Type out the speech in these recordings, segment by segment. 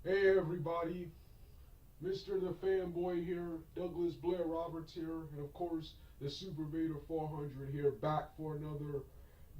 Hey everybody, Mr. the Fanboy here, Douglas Blair Roberts here, and of course the Super Vader 400 here, back for another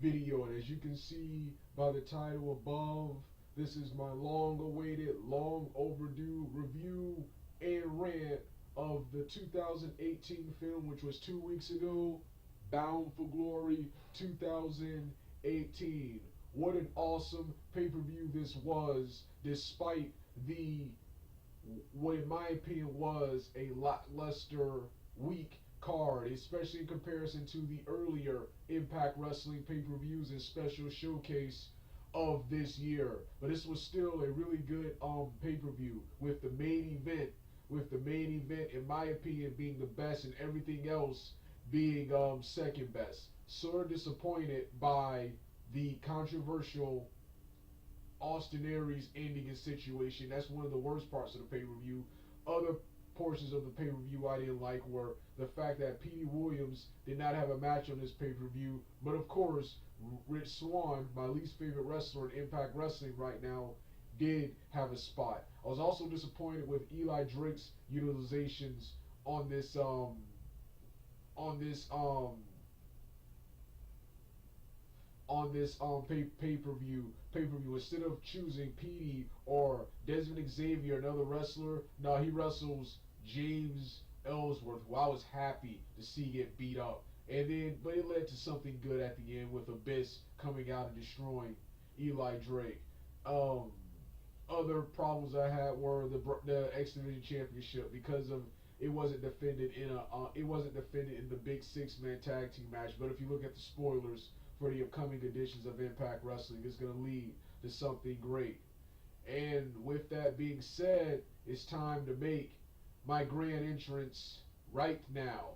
video. And as you can see by the title above, this is my long-awaited, long overdue review and rant of the 2018 film, which was 2 weeks ago, Bound for Glory 2018. What an awesome pay-per-view this was, despite the what in my opinion was a lackluster weak card, especially in comparison to the earlier Impact Wrestling pay-per-views and special showcase of this year. But this was still a really good pay-per-view with the main event in my opinion being the best and everything else being second best. Sort of disappointed by the controversial Austin Aries ending his situation. That's one of the worst parts of the pay per view. Other portions of the pay per view I didn't like were the fact that Petey Williams did not have a match on this pay per view, but of course, Rich Swann, my least favorite wrestler in Impact Wrestling right now, did have a spot. I was also disappointed with Eli Drake's utilizations on this on this um pay per view instead of choosing Petey or Desmond Xavier, another wrestler. No, he wrestles James Ellsworth, who I was happy to see get beat up. And then, but it led to something good at the end with Abyss coming out and destroying Eli Drake. Um, Other problems I had were the X Division Championship because of it wasn't defended in the big 6-man tag team match. But if you look at the spoilers for the upcoming editions of Impact Wrestling, it's going to lead to something great. And with that being said, it's time to make my grand entrance right now.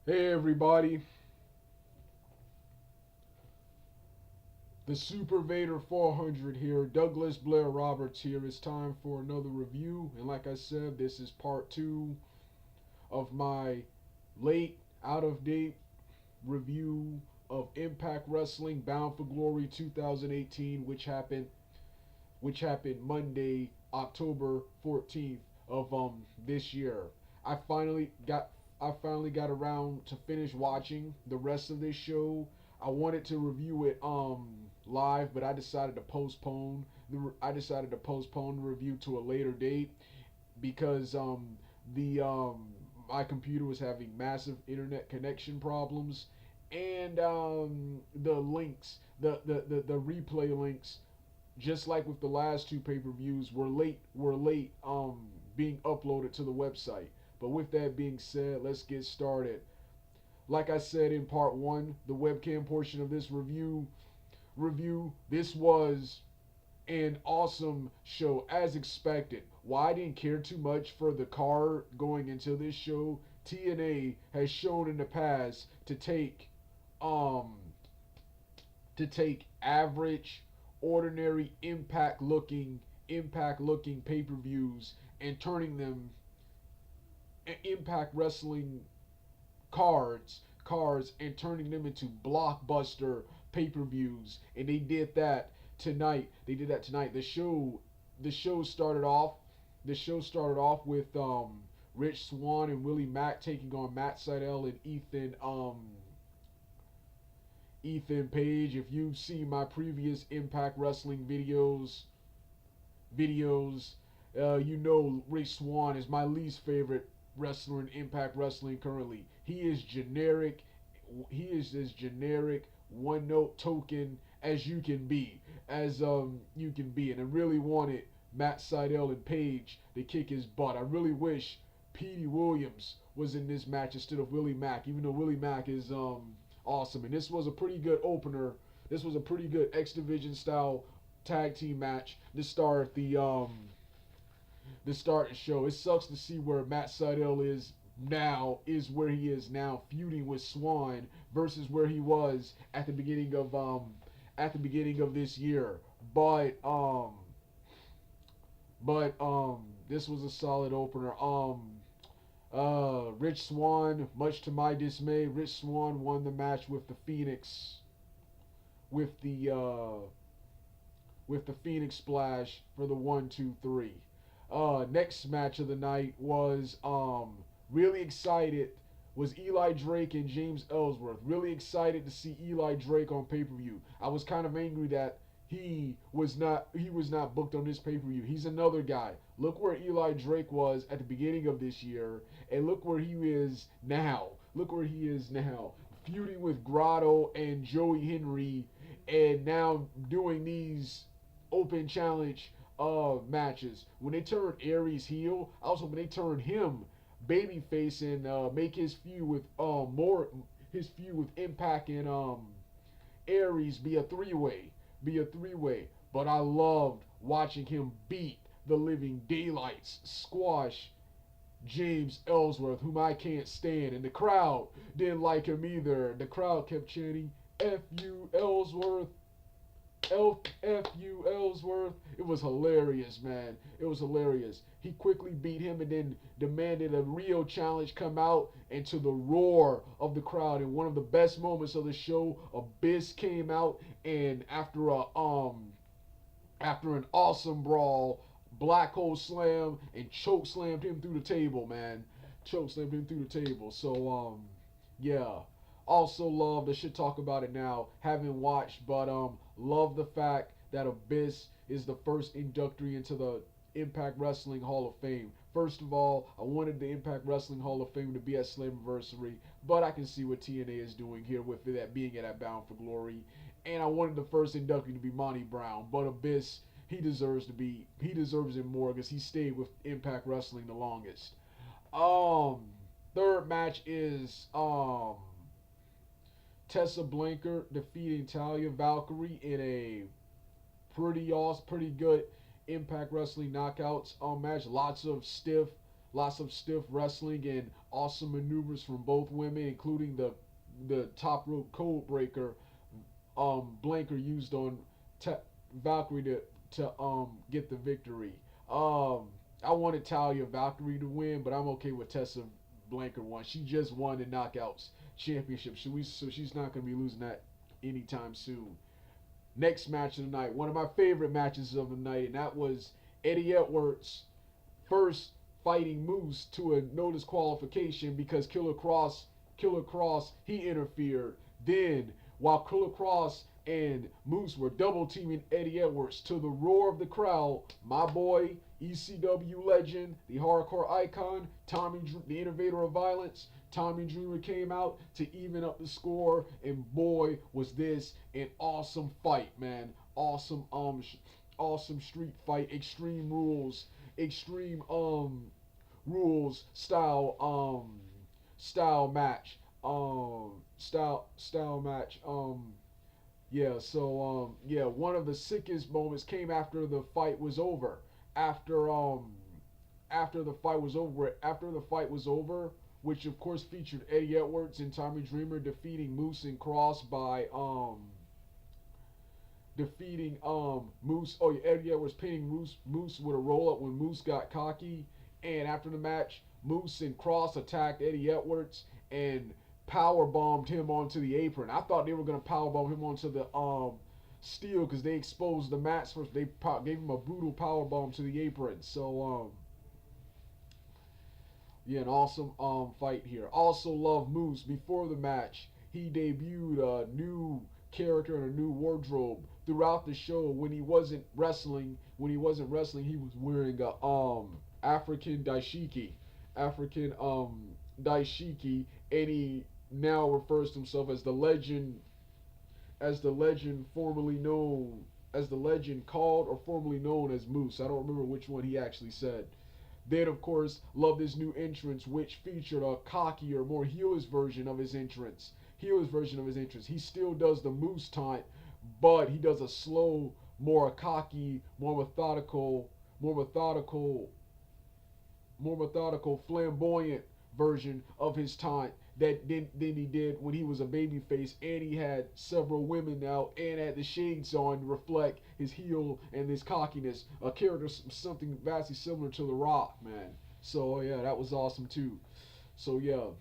Hey everybody, the Super Vader 400 here, Douglas Blair Roberts here. It's time for another review, and like I said, this is part two of my late, out of date review of Impact Wrestling Bound for Glory 2018, which happened Monday, October 14th of this year. I finally got I finally got around to finish watching the rest of this show. I wanted to review it live, but I decided to postpone the review to a later date because the my computer was having massive internet connection problems, and the links, the replay links, just like with the last two pay-per-views, were late being uploaded to the website. But with that being said, let's get started. Like I said in part one, the webcam portion of this review, this was an awesome show as expected. Why I didn't care too much for the card going into this show, TNA has shown in the past um to take average, ordinary impact looking pay-per-views and turning them impact wrestling cards and turning them into blockbuster pay-per-views, and they did that tonight. The show started off with Rich Swann and Willie Mack taking on Matt Sydal and Ethan Page. If you've seen my previous Impact Wrestling videos, you know Rich Swann is my least favorite wrestler in Impact Wrestling currently. He is generic. He is as generic, one note token as you can be, and I really wanted Matt Sydal and Page to kick his butt. I really wish Petey Williams was in this match instead of Willie Mack, even though Willie Mack is awesome. And this was a pretty good opener. This was a pretty good X Division style tag team match to start the show. It sucks to see where Matt Sydal is where he is now, feuding with Swann versus where he was at the beginning of this year. But this was a solid opener. Rich Swann, much to my dismay, Rich Swann won the match with the Phoenix, with the Phoenix Splash for the 1-2-3. Next match of the night was really excited was Eli Drake and James Ellsworth. Really excited to see Eli Drake on pay-per-view. I was kind of angry that he was not booked on this pay-per-view. He's another guy. Look where Eli Drake was at the beginning of this year, and look where he is now. Look where he is now, feuding with Grotto and Joey Henry, and now doing these open challenge matches. When they turned Aries heel, I was hoping they turned him babyface and make his feud with Impact and Aries be a three-way. But I loved watching him beat the living daylights, squash James Ellsworth, whom I can't stand, and the crowd didn't like him either. The crowd kept chanting, "F you Ellsworth, F you Ellsworth." It was hilarious, man. It was hilarious. He quickly beat him and then demanded a real challenge come out, and to the roar of the crowd, in one of the best moments of the show, Abyss came out, and after an awesome brawl, black hole slam and choke slammed him through the table, man. Choke slammed him through the table. So yeah. Also love, I should talk about it now, haven't watched, but love the fact that Abyss is the first inductee into the Impact Wrestling Hall of Fame. First of all, I wanted the Impact Wrestling Hall of Fame to be at Slammiversary, but I can see what TNA is doing here with that being at Bound for Glory. And I wanted the first inductee to be Monty Brown, but Abyss, he deserves it more because he stayed with Impact Wrestling the longest. Third match is Tessa Blanchard defeating Talia Valkyrie in a pretty good Impact Wrestling knockouts match. Lots of stiff wrestling and awesome maneuvers from both women, including the top rope code breaker Blanchard used on Valkyrie to get the victory. I wanted Talia Valkyrie to win, but I'm okay with Tessa Blanchard won. She just won the Knockouts Championship, so she's not going to be losing that anytime soon. Next match of the night, one of my favorite matches of the night, and that was Eddie Edwards first fighting Moose to a no disqualification because Killer Cross, he interfered. Then, while Killer Cross and Moose were double teaming Eddie Edwards, to the roar of the crowd, my boy, ECW legend, the hardcore icon, the innovator of violence, Tommy Dreamer came out to even up the score, and boy, was this an awesome fight, man. Awesome street fight, extreme rules style match. Style match. Yeah, so yeah, one of the sickest moments came after the fight was over. After the fight was over, which of course featured Eddie Edwards and Tommy Dreamer defeating Moose and Cross by defeating Moose. Oh yeah, Eddie Edwards pinning Moose with a roll up when Moose got cocky. And after the match, Moose and Cross attacked Eddie Edwards and power bombed him onto the apron. I thought they were gonna power bomb him onto the steel because they exposed the mats first. They gave him a brutal power bomb to the apron. So Yeah, an awesome fight here. Also love Moose. Before the match, he debuted a new character and a new wardrobe throughout the show. When he wasn't wrestling, he was wearing a African daishiki, African daishiki, and he now refers to himself as the legend formerly known as the legend called or formerly known as Moose. I don't remember which one he actually said. Then, of course, love this new entrance, which featured a cockier, more heelish version of his entrance. He still does the Moose taunt, but he does a slow, more cocky, more methodical, flamboyant version of his taunt than he did when he was a babyface, and he had several women out and had the shades on to reflect his heel and his cockiness. A character something vastly similar to The Rock, man. So yeah, that was awesome too. So yeah.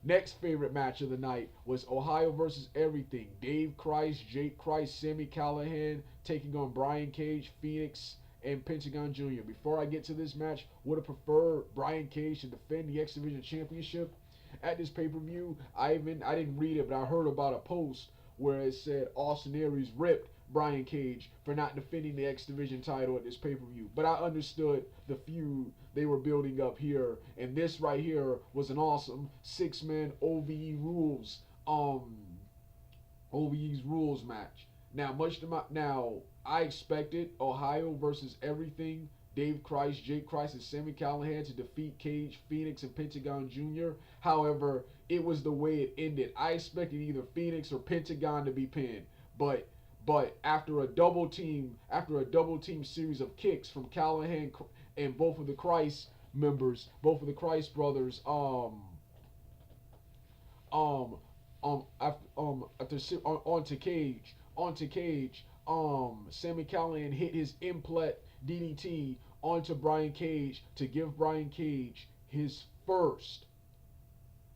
Next favorite match of the night was Ohio versus Everything. Dave Christ, Jake Christ, Sammy Callahan taking on Brian Cage, Phoenix, and Pentagon Jr. Before I get to this match, would have preferred Brian Cage to defend the X Division Championship at this pay per view. I didn't read it, but I heard about a post where it said Austin Aries ripped Brian Cage for not defending the X Division title at this pay per view. But I understood the feud they were building up here, and this right here was an awesome 6-man OVE's rules match. Now I expected Ohio versus Everything, Dave Christ, Jake Christ, and Sammy Callahan to defeat Cage, Phoenix, and Pentagon Jr. However, it was the way it ended. I expected either Phoenix or Pentagon to be pinned, but after a double team series of kicks from Callahan and both of the Christ members, both of the Christ brothers, after onto Cage, Sammy Callahan hit his implet DDT onto Brian Cage to give Brian Cage his first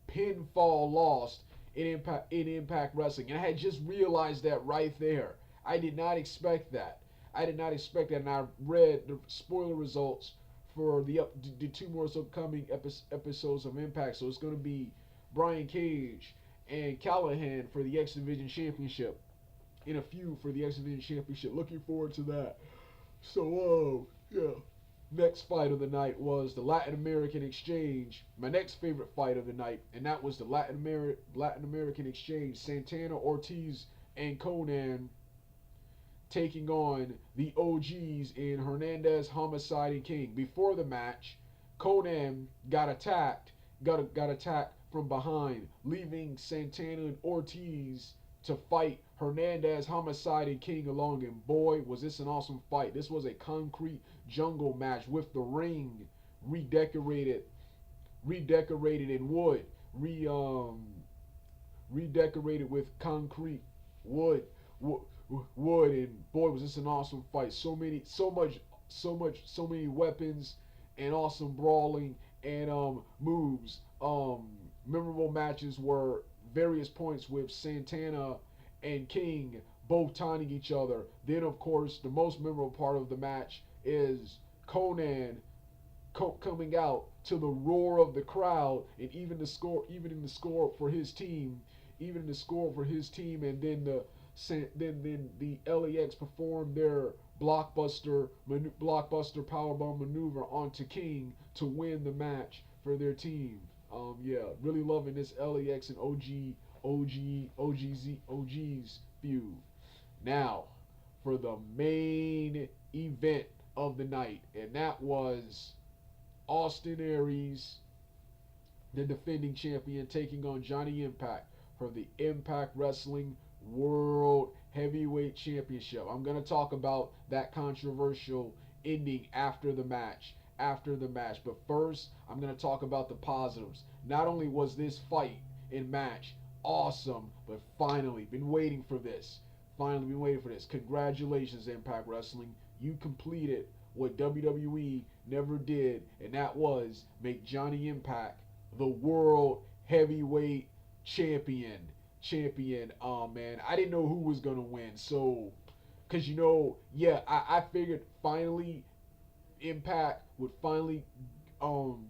pinfall loss in Impact Wrestling, and I had just realized that right there. I did not expect that. And I read the spoiler results for the two more upcoming episodes of Impact. So it's going to be Brian Cage and Callahan for the X Division Championship in a feud for the X Division Championship. Looking forward to that. So, yeah. Next fight of the night was the Latin American Exchange. My next favorite fight of the night, and that was the Latin American Exchange. Santana, Ortiz, and Conan taking on the OGs in Hernandez, Homicide, and King. Before the match, Conan got attacked from behind, leaving Santana and Ortiz to fight Hernandez, Homicide, and King along. And boy, was this an awesome fight. This was a concrete jungle match with the ring redecorated in wood, redecorated with concrete wood, and boy, was this an awesome fight. So many weapons and awesome brawling and moves. Memorable matches were various points with Santana and King both taunting each other. Then, of course, the most memorable part of the match is Conan coming out to the roar of the crowd, and even in the score for his team, and then the LAX performed their blockbuster powerbomb maneuver onto King to win the match for their team. Yeah, really loving this LAX and OG's feud. Now, for the main event of the night, and that was Austin Aries, the defending champion, taking on Johnny Impact for the Impact Wrestling World Heavyweight Championship. I'm going to talk about that controversial ending after the match. But first, I'm going to talk about the positives. Not only was this fight and match awesome, but finally, been waiting for this. Congratulations, Impact Wrestling. You completed what WWE never did, and that was make Johnny Impact the World Heavyweight Champion. Man, I didn't know who was gonna win. So, cause yeah, I figured finally Impact would finally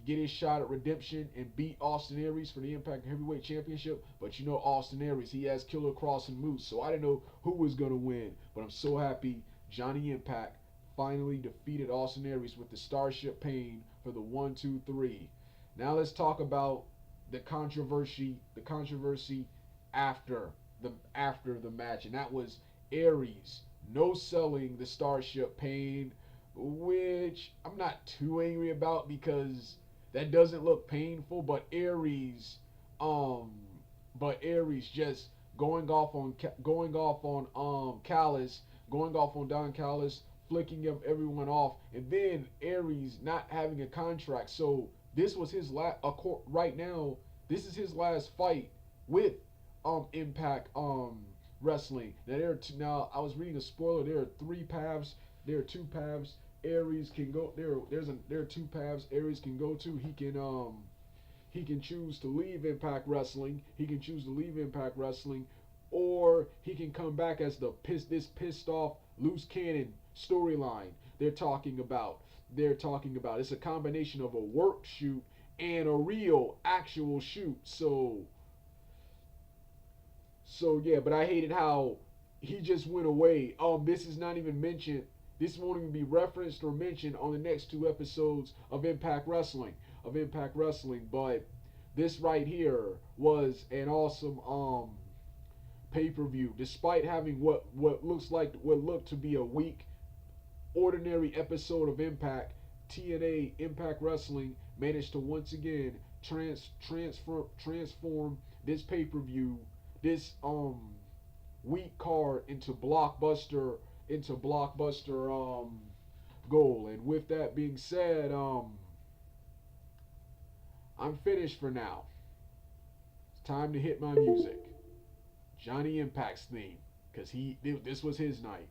get his shot at redemption and beat Austin Aries for the Impact Heavyweight Championship. But you know Austin Aries, he has Killer Cross and Moose, so I didn't know who was gonna win. But I'm so happy Johnny Impact finally defeated Austin Aries with the Starship Pain for the 1-2-3. Now let's talk about the controversy after the match, and that was Aries no selling the Starship Pain, which I'm not too angry about because that doesn't look painful. Um, but Aries just going off on Callis, going off on Don Callis, flicking everyone off, and then Aries not having a contract. So this was his last. Right now, this is his last fight with Impact Wrestling. Now I was reading a spoiler. There are three paths. There are two paths. Aries can go there are two paths Aries can go to. He can choose to leave Impact Wrestling. He can choose to leave Impact Wrestling, or he can come back as this pissed off loose cannon storyline they're talking about. It's a combination of a work shoot and a real actual shoot. So yeah, but I hated how he just went away. This is not even mentioned. This won't even be referenced or mentioned on the next two episodes of Impact Wrestling. But this right here was an awesome pay-per-view. Despite having what looked to be a weak, ordinary episode of Impact, TNA Impact Wrestling managed to once again transform this pay-per-view, this weak card into blockbuster goal. And with that being said, I'm finished for now. It's time to hit my music. Johnny Impact's theme, because this was his night.